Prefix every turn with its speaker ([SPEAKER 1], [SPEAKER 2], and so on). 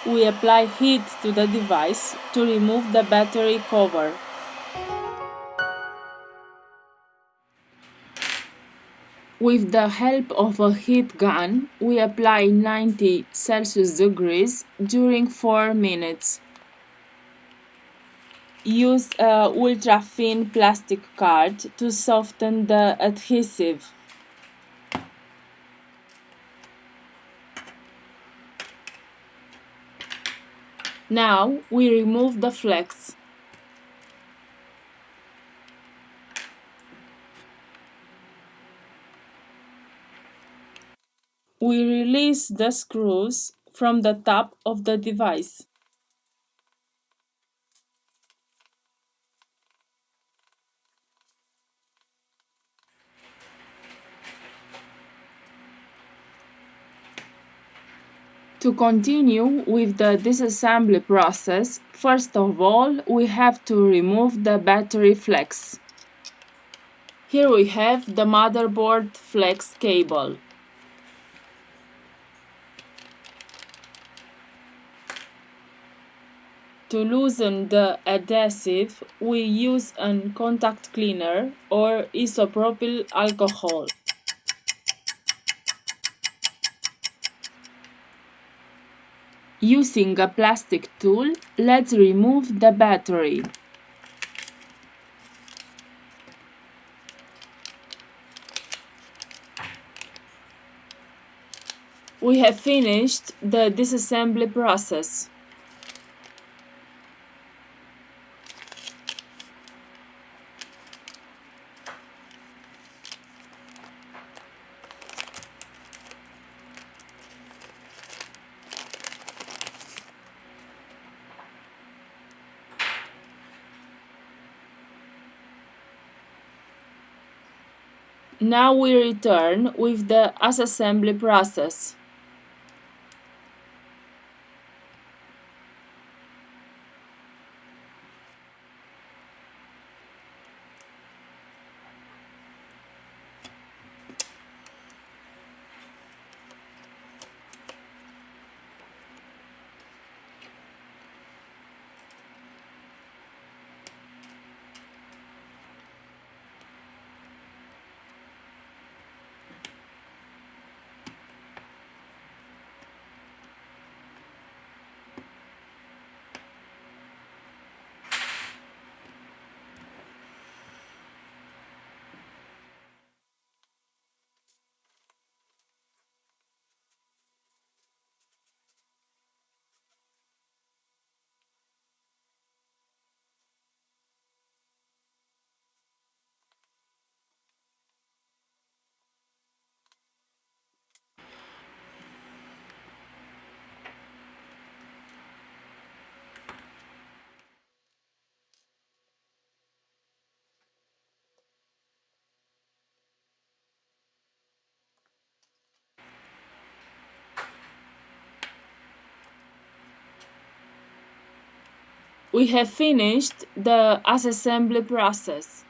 [SPEAKER 1] we apply heat to the device to remove the battery cover. With the help of a heat gun, we apply 90 Celsius degrees during 4 minutes. Use a ultra-thin plastic card to soften the adhesive. Now we remove the flex. We release the screws from the top of the device. To continue with the disassembly process, first of all, we have to remove the battery flex. Here we have the motherboard flex cable. To loosen the adhesive, we use a contact cleaner or isopropyl alcohol. Using a plastic tool, let's remove the battery. We have finished the disassembly process. Now we return with the assembly process. We have finished the assembly process.